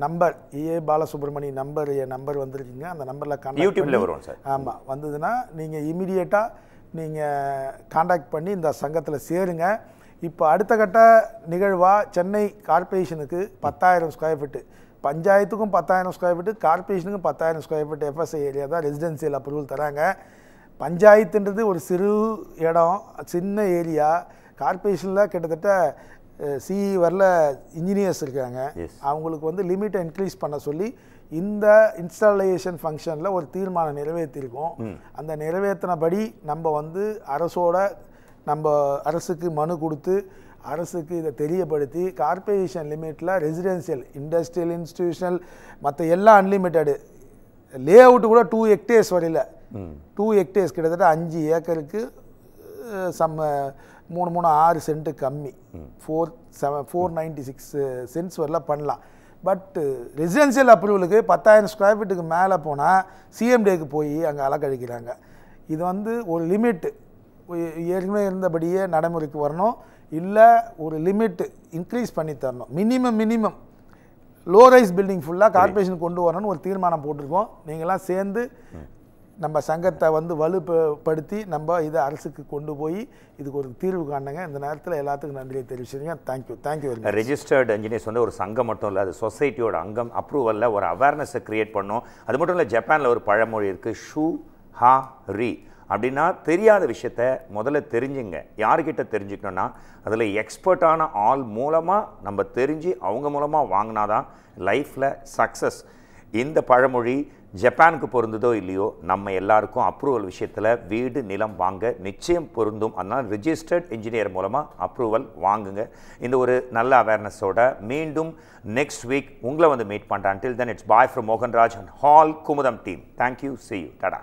நம்பர் EA பாலசுப்ரமணி நம்பர், என் நம்பர் வந்துருக்குங்க. அந்த நம்பரில் யூடியூப்பில் வரும் சார். ஆமாம், வந்ததுன்னா நீங்கள் இமீடியட்டாக நீங்கள் காண்டாக்ட் பண்ணி இந்த சங்கத்தில் சேருங்க. இப்போ அடுத்த கட்ட நிகழ்வாக சென்னை கார்பரேஷனுக்கு 10,000 ஸ்கொயர் ஃபீட்டு, பஞ்சாயத்துக்கும் 10,000 ஸ்கொயர் ஃபீட்டு, கார்பரேஷனுக்கும் 10,000 ஸ்கொயர் ஃபீட் FSI ஏரியா தான் ரெசிடென்சியல் அப்ரூவல் தராங்க. பஞ்சாயத்துன்றது ஒரு சிறு இடம், சின்ன ஏரியா. கார்பரேஷனில் கிட்டத்தட்ட CE வரல இன்ஜினியர்ஸ் இருக்காங்க. அவங்களுக்கு வந்து லிமிட்டை இன்க்ரீஸ் பண்ண சொல்லி இந்த இன்ஸ்டாலேஷன் ஃபங்க்ஷனில் ஒரு தீர்மானம் நிறைவேற்றிருக்கோம். அந்த நிறைவேற்றினபடி நம்ம வந்து அரசுக்கு மனு கொடுத்து அரசுக்கு இதை தெரியப்படுத்தி கார்பரேஷன் லிமிட்டில் ரெசிடென்சியல், இண்டஸ்ட்ரியல், இன்ஸ்டிடியூஷனல், மற்ற எல்லாம் அன்லிமிட்டடு. லே அவுட்டு கூட 2 ஹெக்டேர்ஸ் வரையில் 2 ஹெக்டேர்ஸ் கிட்டத்தட்ட 5 ஏக்கருக்கு 3 சென்ட்டு கம்மி, 496 சென்ட்ஸ் வரலாம் பண்ணலாம். பட் ரெசிடென்சியல் அப்ரூவலுக்கு 10,000 ஸ்கொயர் ஃபீட்டுக்கு மேலே போனால் CMDக்கு போய் அங்கே அலக்கழிக்கிறாங்க. இது வந்து ஒரு லிமிட்டு ஏற்கனவே இருந்தபடியே நடைமுறைக்கு வரணும், இல்லை ஒரு லிமிட்டு இன்க்ரீஸ் பண்ணி தரணும். மினிமம் லோ ரைஸ் பில்டிங் ஃபுல்லாக கார்பரேஷன் கொண்டு வரணும்னு ஒரு தீர்மானம் போட்டிருக்கோம். நீங்களாம் சேர்ந்து நம்ம சங்கத்தை வந்து வலுப்படுத்தி நம்ம இதை அரசுக்கு கொண்டு போய் இதுக்கு ஒரு தீர்வு காணுங்க. இந்த நேரத்தில் எல்லாத்துக்கும் நன்றியை தெரிவிச்சிருங்க. Thank you very much. Registered engineers வந்து ஒரு சங்கம் மட்டும் இல்லை, அது சொசைட்டியோட அங்கம். அப்ரூவலில் ஒரு அவேர்னஸை க்ரியேட் பண்ணோம். அது மட்டும் இல்லை, ஜப்பானில் ஒரு பழமொழி இருக்குது, ஷூ ஹா ரி அப்படின்னா தெரியாத விஷயத்த முதல்ல தெரிஞ்சுங்க. யார்கிட்ட தெரிஞ்சுக்கணுன்னா அதில் எக்ஸ்பர்ட்டான ஆள் மூலமாக நம்ம தெரிஞ்சு அவங்க மூலமாக வாங்கினாதான் லைஃப்பில் சக்ஸஸ். இந்த பழமொழி ஜப்பானுக்கு பொருந்ததோ இல்லையோ, நம்ம எல்லாருக்கும் அப்ரூவல் விஷயத்தில் வீடு நிலம் வாங்க நிச்சயம் பொருந்தும். அதனால் ரிஜிஸ்டர்ட் இன்ஜினியர் மூலமாக அப்ரூவல் வாங்குங்க. இந்த ஒரு நல்ல அவேர்னஸோட மீண்டும் நெக்ஸ்ட் வீக் உங்களை வந்து மீட் பண்ணுறேன். Until then, it's bye from Mohanraj and Hall Kumudam team. Thank you. See you. Tada.